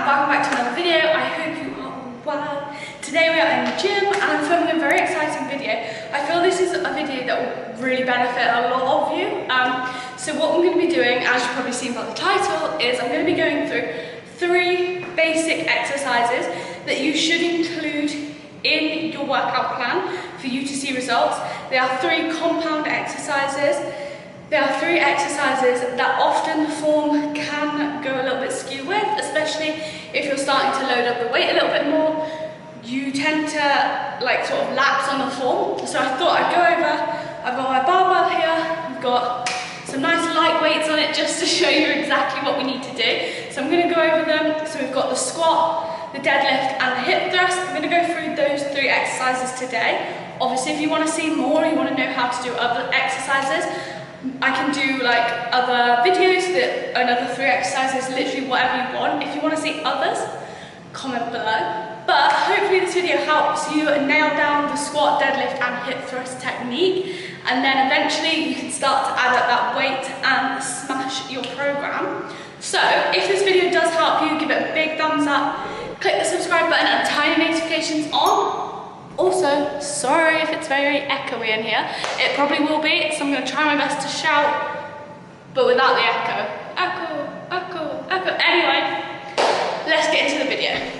welcome back to another video. I hope you are all well. Today we are in the gym and I'm filming a very exciting video. I feel this is a video that will really benefit a lot of you. So what I'm going to be doing, as you've probably seen by the title, is I'm going to be going through 3 basic exercises that you should include in your workout plan for you to see results. They are 3 compound exercises. There are 3 exercises that often the form can go a little bit skew with, especially if you're starting to load up the weight a little bit more. You tend to sort of lapse on the form. So I thought I'd go over, I've got my barbell here, I've got some nice light weights on it just to show you exactly what we need to do. So I'm going to go over them. So we've got the squat, the deadlift and the hip thrust. I'm going to go through those 3 exercises today. Obviously if you want to see more, you want to know how to do other exercises, I can do other videos that another 3 exercises, literally whatever you want. If you want to see others, comment below. But hopefully this video helps you nail down the squat, deadlift and hip thrust technique, and then eventually you can start to add up that weight and smash your program. So if this video does help you, give it a big thumbs up, click the subscribe button and turn your notifications on. Also, sorry if it's very echoey in here. It probably will be, so I'm going to try my best to shout, but without the echo. Echo, echo, echo. Anyway, let's get into the video.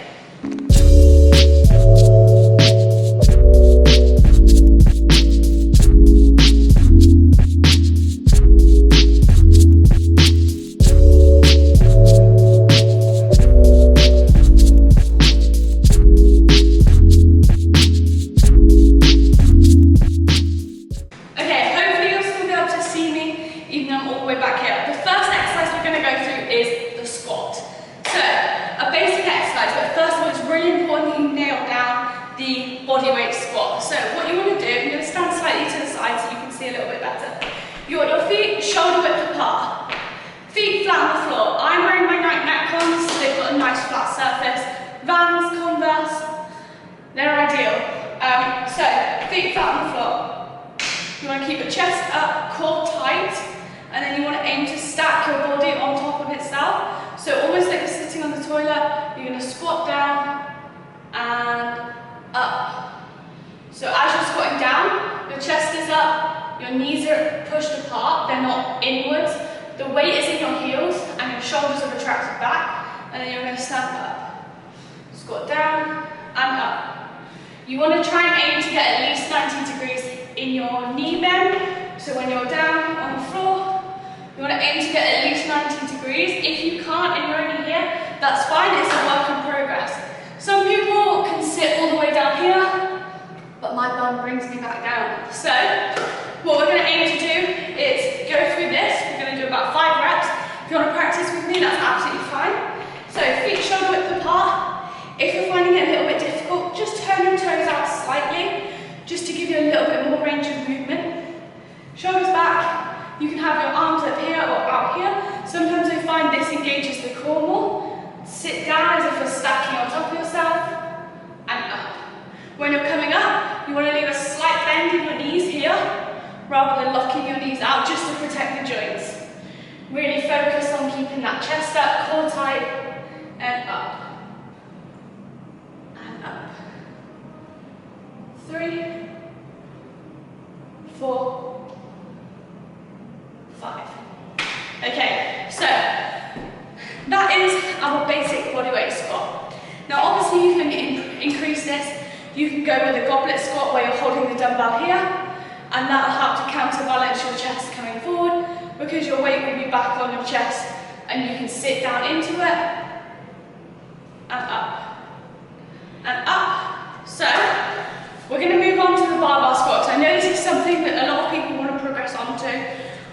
Body weight squat. So what you want to do, I'm going to stand slightly to the side so you can see a little bit better. You want your feet shoulder width apart, feet flat on the floor. I'm wearing my Nike Metcons, so they've got a nice flat surface. Vans, Converse, they're ideal. So feet flat on the floor. You want to keep your chest up, core tight, and then you want to aim to stack your body on top of itself. So almost like you're sitting on the toilet, you're going to squat down and up. So as you're squatting down, your chest is up, your knees are pushed apart, they're not inwards. The weight is in your heels and your shoulders are retracted back, and then you're going to stand up. Squat down and up. You want to try and aim to get at least 90 degrees in your knee bend. So when you're down on the floor, you want to aim to get at least 90 degrees. If you can't and you're only here, that's fine, it's a work in progress. Some people can sit all the way down here, but my bum brings me back down. So what we're going to aim to do is go through this. We're going to do about 5 reps. If you want to practice with me, that's absolutely fine. So feet shoulder width apart. If you're finding it a little bit difficult, just turn your toes out slightly, just to give you a little bit more range of movement. Shoulders back. You can have your arms up here or out here. Sometimes I find this engages the core more. Sit down as if you're stacking on top of yourself, and up. When you're coming up, you want to leave a slight bend in your knees here, rather than locking your knees out just to protect the joints. Really focus on keeping that chest up, core tight, and up. And up. 3, 4, 5. Okay, so that is our basic bodyweight squat. Now obviously you can increase this. You can go with a goblet squat where you're holding the dumbbell here, and that'll help to counterbalance your chest coming forward because your weight will be back on your chest and you can sit down into it and up and up. So we're going to move on to the barbell squat. I know this is something that a lot of people want to progress onto.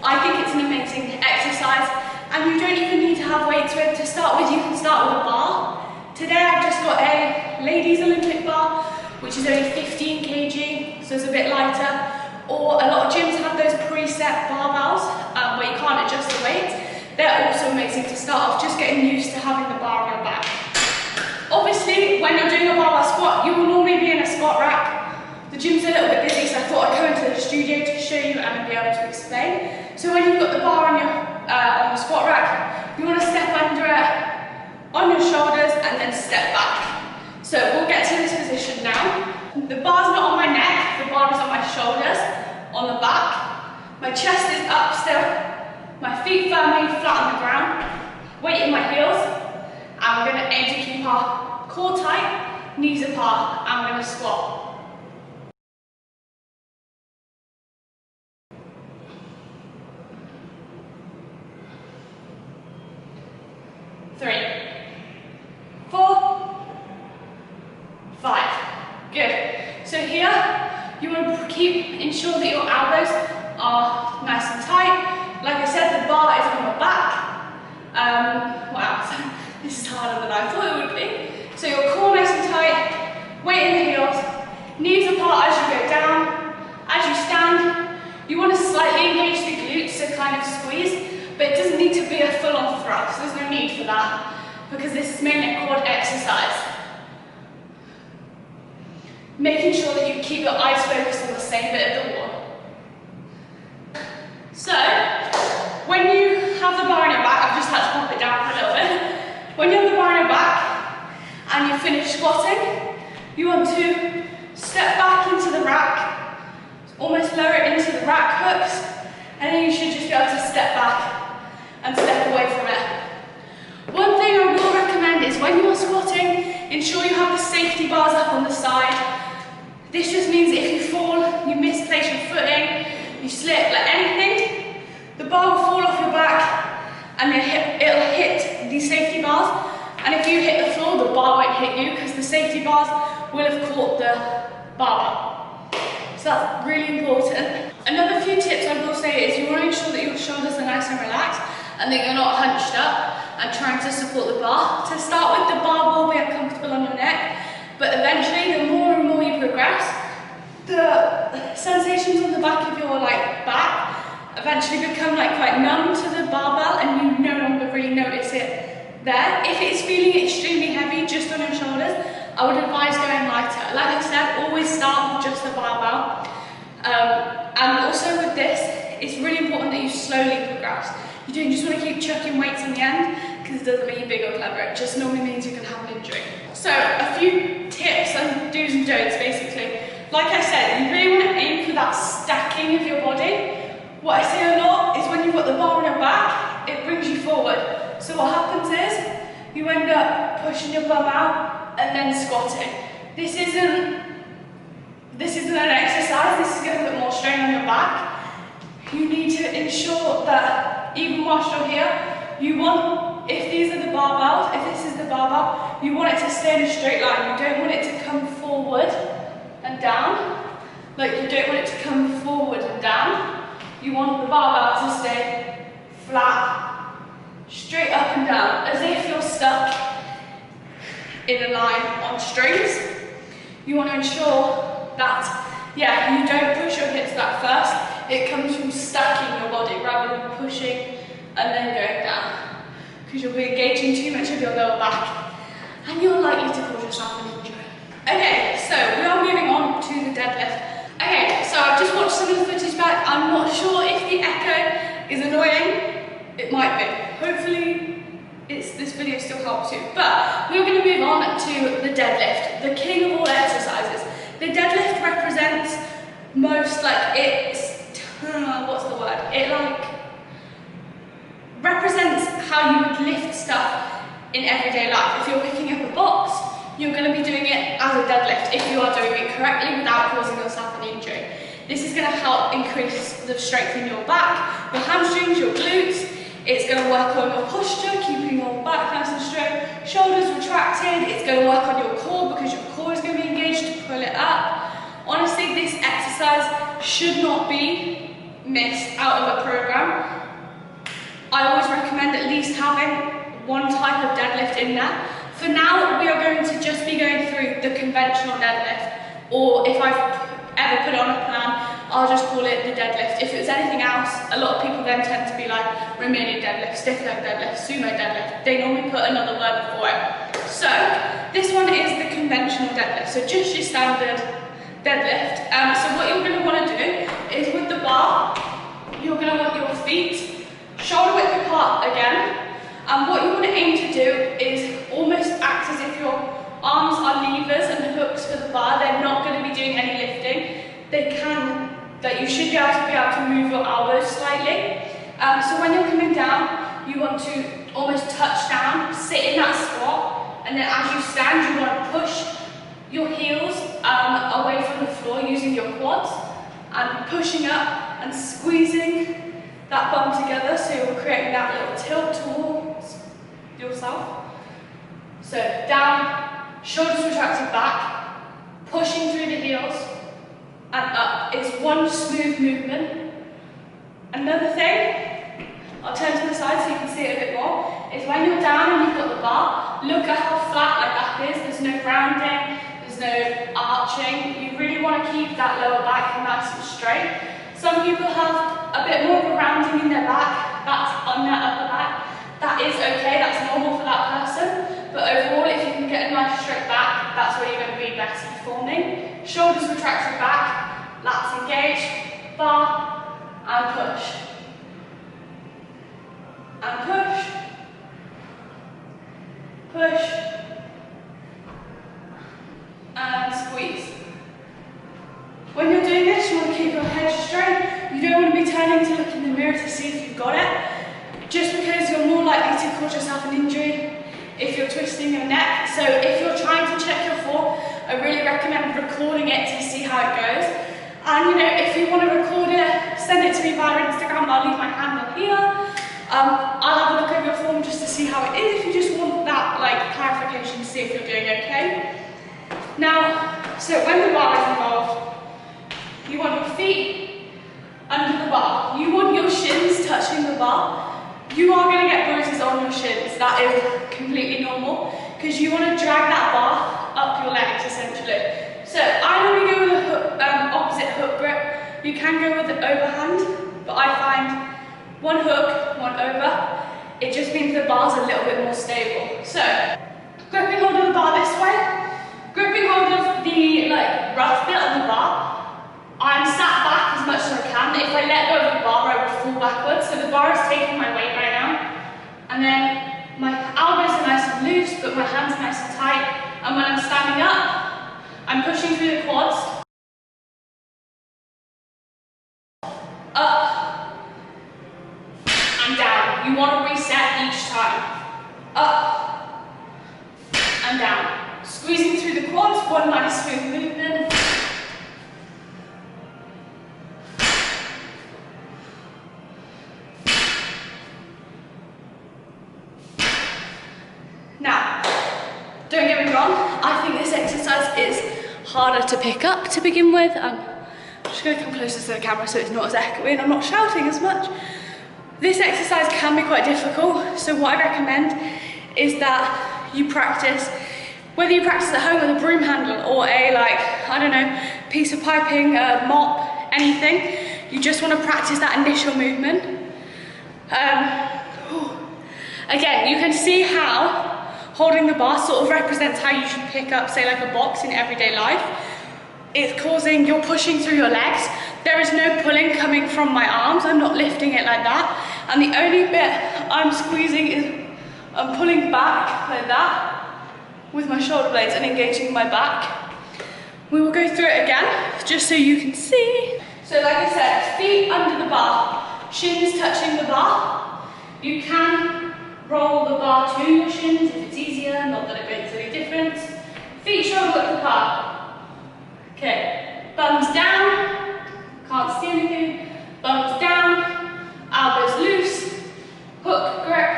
I think it's an amazing exercise. And you don't even need to have weights with. To start with, you can start with a bar. Today I've just got a ladies Olympic bar, which is only 15 kg, so it's a bit lighter. Or a lot of gyms have those preset barbells where you can't adjust the weight. They're also amazing to start off, just getting used to having the bar on your back. Obviously, when you're doing a barbell squat, you will normally be in a squat rack. The gym's a little bit busy, so I thought I'd come into the studio to show you and be able to explain. So when you've got the bar on the squat rack, you want to step under it on your shoulders and then step back. So we'll get to this position now. The bar's not on my neck, the bar is on my shoulders, on the back. My chest is up still, my feet firmly flat on the ground, weight in my heels, and we're going to aim to keep our core tight, knees apart, and we're going to squat. 3, 4, 5. Good. So here, you want to ensure that your elbows are nice and tight. Like I said, the bar is on your back. Wow, this is harder than I thought it would be. So your core nice and tight, weight in the heels, knees apart as you go down. As you stand, you want to slightly engage the glutes to kind of squeeze, but it doesn't need to be a full-on thrust. There's no need for that, because this is mainly a quad exercise. Making sure that you keep your eyes focused on the same bit of the wall. So, when you have the bar on your back, I've just had to pop it down for a little bit. When you have the bar on your back and you finish squatting, you want to step back into the rack, almost lower it into the rack hooks, and then you should just be able to step back and step away from it. One thing I will recommend is when you're squatting, ensure you have the safety bars up on the side. This just means if you fall, you misplace your footing, you slip, like anything, the bar will fall off your back and it'll hit these safety bars. And if you hit the floor, the bar won't hit you because the safety bars will have caught the bar. So that's really important. Another few tips I will say is you want to ensure that your shoulders are nice and relaxed and that you're not hunched up and trying to support the bar. To start with, the bar will be uncomfortable on your neck, but eventually the more and more you progress, the sensations on the back of your back eventually become quite numb to the barbell and you no longer really notice it there. If it's feeling extremely heavy just on your shoulders, I would advise going lighter. Like I said, always start with just the barbell. And also with this, it's really important that you slowly progress. You don't just want to keep chucking weights on the end because it doesn't make you big or clever. It just normally means you can have an injury. So a few tips and do's and don'ts basically. Like I said, you really want to aim for that stacking of your body. What I say a lot is when you've got the bar on your back, it brings you forward. So what happens is, you end up pushing your bum out and then squatting. This isn't an exercise, this is going to put more strain on your back. You need to ensure that even whilst you're here, you want, if these are the barbells, if this is the barbell, you want it to stay in a straight line. You don't want it to come forward and down. You don't want it to come forward and down. You want the barbell to stay flat, straight up and down, as if you're stuck in a line on strings. You want to ensure that, you don't push your hips back first. It comes from stacking your body rather than pushing and then going down, because you'll be engaging too much of your lower back and you're likely to cause yourself an injury. Okay, so we are moving on to the deadlift. Okay, so I've just watched some of the footage back. I'm not sure if the echo is annoying. It might be. Hopefully this video still helps you. But we're going to move on to the deadlift, the king of all exercises. The deadlift represents represents how you would lift stuff in everyday life. If you're picking up a box, you're going to be doing it as a deadlift if you are doing it correctly without causing yourself an injury. This is going to help increase the strength in your back, your hamstrings, your glutes. It's going to work on your posture, keeping your back nice and straight, shoulders retracted. It's going to work on your core because your core is going to be engaged to pull it up. Honestly, this exercise should not be missed out of a program. I always recommend at least having one type of deadlift in there. For now, we are going to just be going through the conventional deadlift, or if I've ever put on a plan, I'll just call it the deadlift. If it's anything else, a lot of people then tend to be like Romanian deadlift, stiff leg deadlift, sumo deadlift. They normally put another word before it. So this one is the conventional deadlift, so just your standard deadlift. So what you're going to want to do is with the bar, you're going to want your feet shoulder width apart again. And what you want to aim to do is almost bar, they're not going to be doing any lifting. You should be able to move your elbows slightly. So when you're coming down, you want to almost touch down, sit in that squat, and then as you stand, you want to push your heels away from the floor using your quads, and pushing up and squeezing that bum together, so you're creating that little tilt towards yourself. So down, shoulders retracted back, pushing through the heels, and up. It's one smooth movement. Another thing, I'll turn to the side so you can see it a bit more, is when you're down and you've got the bar, look at how flat like that is. There's no rounding, there's no arching. You really want to keep that lower back nice and straight. Some people have a bit more of a rounding in their back, that's on their upper back. That is okay, that's normal for that person. But overall, if you can get a nice straight back, that's where you're going to be best performing. Shoulders retracted back, lats engaged, bar, and push. And push. Push. And squeeze. When you're doing this, you want to keep your head straight. You don't want to be turning to look in the mirror to see if you've got it, just because you're more likely to cause yourself an injury if you're twisting your neck. So if you're trying to check your form, I really recommend recording it to see how it goes. And you know, if you want to record it, send it to me via Instagram. I'll leave my handle here. I'll have a look at your form just to see how it is, if you just want that clarification to see if you're doing okay. Now, so when the bar is involved, you want your feet under the bar. You want your shins touching the bar. You are going to get bruises on your shins. That is completely normal, because you want to drag that bar up your legs essentially. So I normally go with a hook, opposite hook grip. You can go with the overhand, but I find one hook, one over. It just means the bar's a little bit more stable. So gripping hold of the bar this way, gripping hold of the rough bit on the bar. I'm sat back as much as I can. If I let go of the bar, I would fall backwards. So the bar is taking my weight right now. And then my elbows are nice and loose, but my hands are nice and tight. And when I'm standing up, I'm pushing through the quads. Up and down. You want to reset each time. Up and down. Squeezing through the quads, one nice smooth movement. Now, don't get me wrong, I think this exercise is harder to pick up to begin with. I'm just going to come closer to the camera so it's not as echoey and I'm not shouting as much. This exercise can be quite difficult, so what I recommend is that you practice, whether you practice at home with a broom handle or a, piece of piping, a mop, anything, you just want to practice that initial movement. Again, you can see how holding the bar sort of represents how you should pick up, say, a box in everyday life. It's causing, you're pushing through your legs. There is no pulling coming from my arms. I'm not lifting it like that. And the only bit I'm squeezing is I'm pulling back like that with my shoulder blades and engaging my back. We will go through it again, just so you can see. So like I said, feet under the bar, shins touching the bar. You can roll the bar to your shins if it's easier, not that it makes any difference. Feet shoulder width apart. Okay, thumbs down, can't see anything. Thumbs down, elbows loose, hook grip,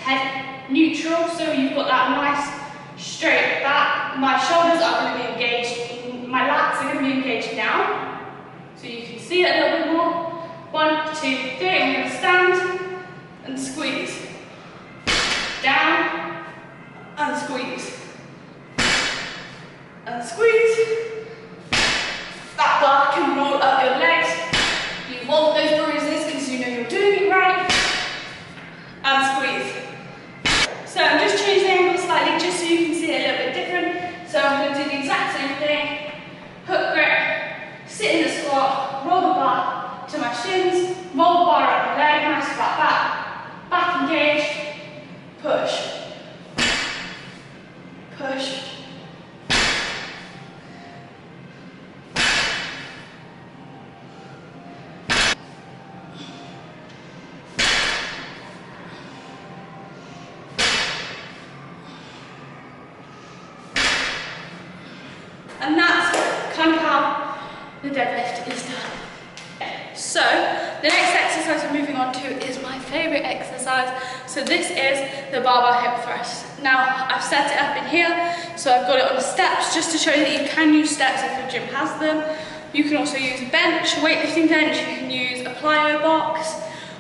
head neutral, so you've got that nice straight back. My shoulders are going to be engaged, my lats are going to be engaged now, so you can see it a little bit more. 1, 2, 3, I'm going to stand and squeeze. Down and squeeze. And squeeze. That bar can roll up your legs. You want those bruises because you know you're doing it right. And squeeze. So I'm just changing the angle slightly just so you can see it a little bit different. So I'm going to do the exact same thing. Hook grip, sit in the squat, roll the bar to my shins, roll the bar up the leg, nice flat back, back engaged, push, push, And that's kind of how the deadlift is done. So the next exercise we're moving on to is my favourite exercise. So this is the barbell hip thrust. Now I've set it up in here, so I've got it on the steps just to show you that you can use steps if your gym has them. You can also use a bench, weightlifting bench, you can use a plyo box,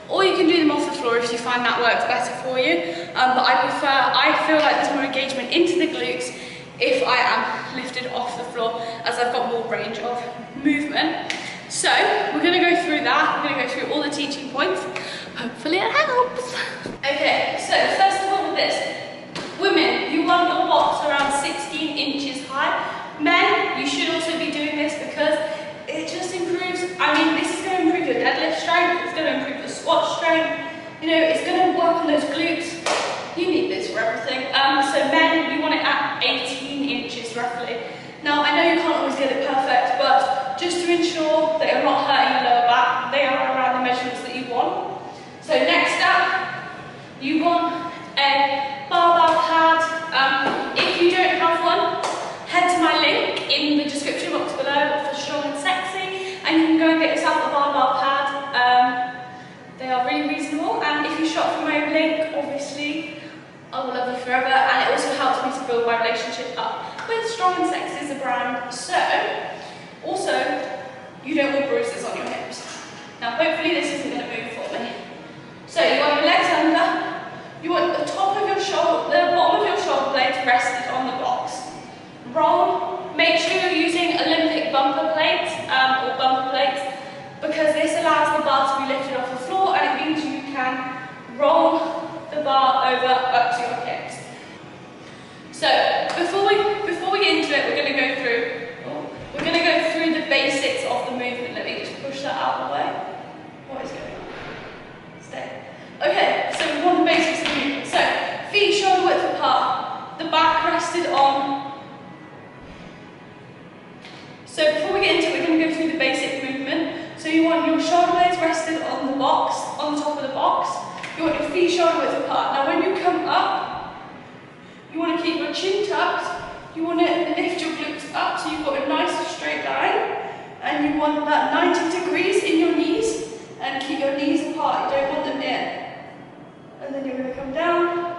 or you can do them off the floor if you find that works better for you. But I feel like there's more engagement into the glutes if I am lifted off the floor, as I've got more range of movement. So we're going to go through that. We're going to go through all the teaching points. Hopefully it helps. Okay, so first of all with this, women, you want your box around 16 inches high. Men, you should also be doing this because it just improves, I mean, this is going to improve your deadlift strength, it's going to improve your squat strength, you know, it's going to work on those glutes. You need this for everything. So men, you want it at 18 inches roughly. Now, I know you can't always get it perfect, but just to ensure that you're not hurting your lower back, they are around the measurements that you want. So next up, you want a barbell pad. If you don't have one, head to my link in the description box below for Strong and Sexy, and you can go and get yourself a barbell pad. They are really reasonable, and if you shop from my link, obviously, I will love you forever, and it also helps me to build my relationship up with Strong and Sexy as a brand. So, also, you don't want bruises on your hips. Now, hopefully this isn't going to move for me. So, you want your legs under, you want the top of your shoulder, the bottom of your shoulder blades rested on the box. Roll, make sure you're using Olympic bumper plates, or bumper plates, because this allows the bar to be lifted off the floor, and it means you can roll the bar over up to your hips. So, before we get into it, we're going to go through the basics of the movement. Let me just push that out of the way. What is going on? Stay. Okay, so we want the basics of the movement. So, feet shoulder width apart, the back rested on. So before we get into it, we're going to go through the basic movement. So you want your shoulder blades rested on the box, on the top of the box. You want your feet shoulder width apart. Now when you come up, you want to keep your chin tucked. You want to lift your glutes up so you've got a nice straight line. And you want that 90 degrees in your knees. And keep your knees apart, you don't want them in. And then you're going to come down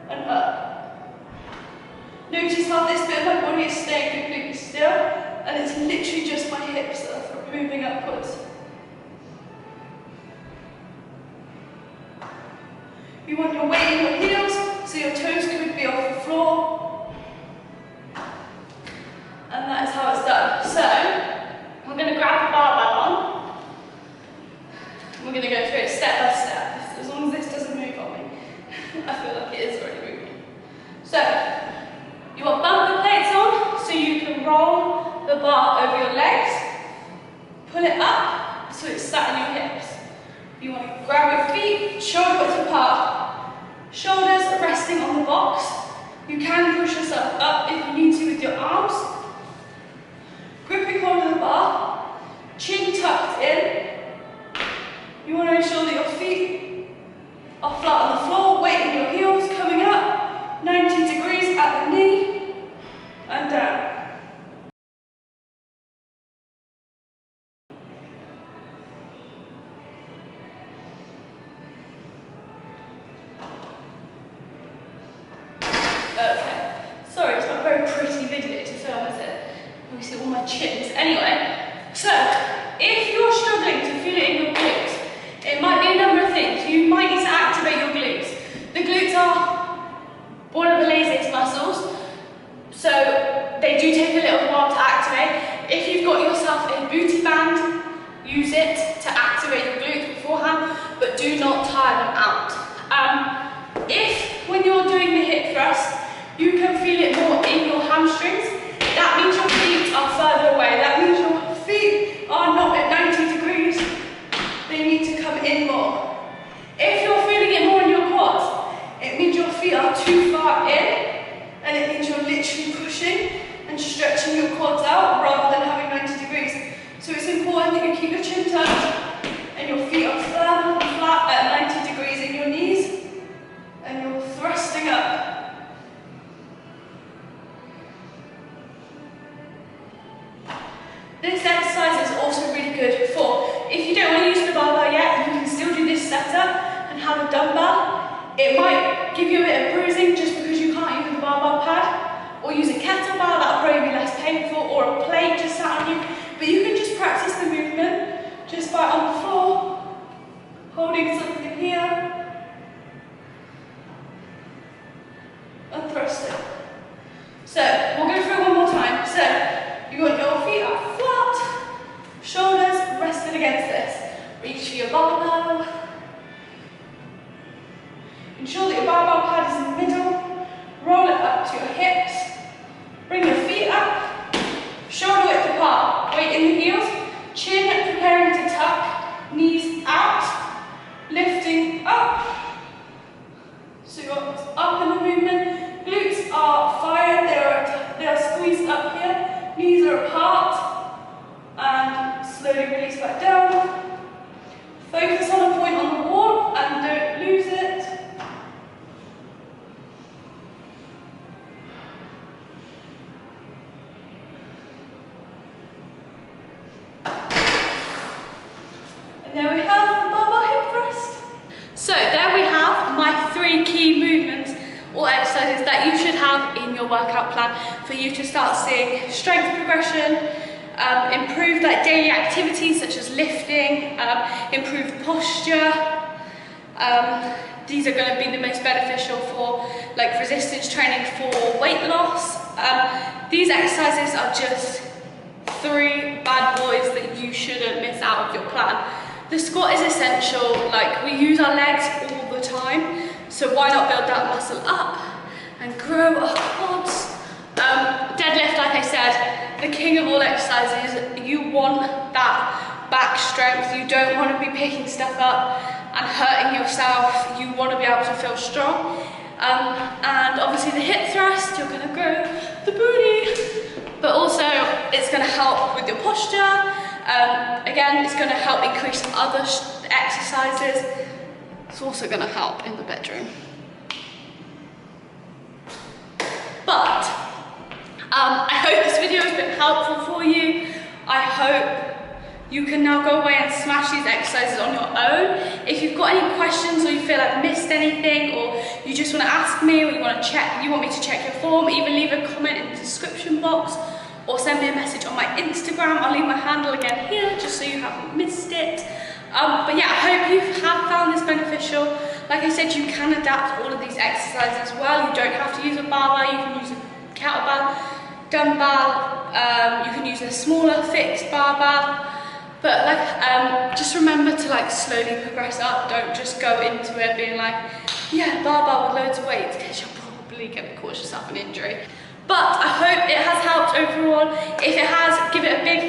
and up. Notice how this bit of my body is staying completely still. And it's literally just my hips that are moving upwards. You want your weight in your heels, so your toes could be off the floor. And that is how it's done. So, I'm going to grab the barbell on. We're going to go through it step by step, as long as this doesn't move on me. I feel like it is already moving. So, you want bumper plates on, so you can roll the bar over your legs, pull it up, so it's sat in your hips. You want to grab your feet, shoulder width apart, shoulders resting on the box. You can push yourself up if you need to with your arms. Gripping hold of the bar, chin tucked in. You want to ensure that your feet are flat on the floor, weight in your heels, coming up, 90 degrees at the knee, and down. Okay, sorry, it's not a very pretty video to film, is it? You see all my chins. Anyway, so if you're struggling to feel it in your glutes, it might be a number of things. You might need to activate your glutes. The glutes are one of the laziest muscles, so they do take a little while to activate. If you've got yourself a booty band, use it to activate your glutes beforehand, but do not tire them out. If, when you're doing the hip thrust, you can feel it more in your hamstrings, that means your feet are further away. That means your feet are not at 90 degrees. They need to come in more. If you're feeling it more in your quads, it means your feet are too far in, and it means you're literally pushing and stretching your quads out rather than having 90 degrees. So it's important that you keep your chin tucked and your feet are firm and flat at 90 degrees in your knees, and you're thrusting up. It might give you a bit of bruising just because you can't use a barbell pad, or use a kettlebell, that'll probably be less painful, or a plate just sat on you. But you can just practice the movement just by on the floor, holding something here, and thrusting. So we'll go through it one more time. So you want your feet up flat, shoulders rested against this. Reach for your barbell. Ensure that your barbell pad is in the middle. Roll it up to your hips. Bring your feet up. Shoulder width apart. Weight in the heels. Chin preparing to tuck. Knees out. Lifting up. So you're up in the movement. Glutes are fired. They are squeezed up here. Knees are apart. And slowly release back down. Focus on a point on the wall and don't lose it. And there we have the barbell hip thrust. So there we have my 3 key movements or exercises that you should have in your workout plan for you to start seeing strength progression, improve like daily activities such as lifting, improve posture. These are going to be the most beneficial for like resistance training for weight loss. These exercises are just 3 bad boys that you shouldn't miss out of your plan. The squat is essential, like we use our legs all the time, so why not build that muscle up and grow our quads? Deadlift, like I said, the king of all exercises. You want that back strength. You don't want to be picking stuff up and hurting yourself. You want to be able to feel strong. And obviously the hip thrust, you're going to grow the booty, but also it's going to help with your posture. Again, it's going to help increase other exercises. It's also going to help in the bedroom. But I hope this video has been helpful for you. I hope you can now go away and smash these exercises on your own. If you've got any questions or you feel I've missed anything, or you just want to ask me, or you want me to check your form, even leave a comment in the description box or send me a message on my Instagram. I'll leave my handle again here just so you haven't missed it. But yeah, I hope you have found this beneficial. Like I said, you can adapt all of these exercises as well. You don't have to use a barbell, you can use a kettlebell, dumbbell, you can use a smaller fixed barbell. But like, just remember to like slowly progress up. Don't just go into it being like, yeah, barbell with loads of weights, because you're probably going to cause yourself an injury. But I hope it has helped overall. If it has, give it a big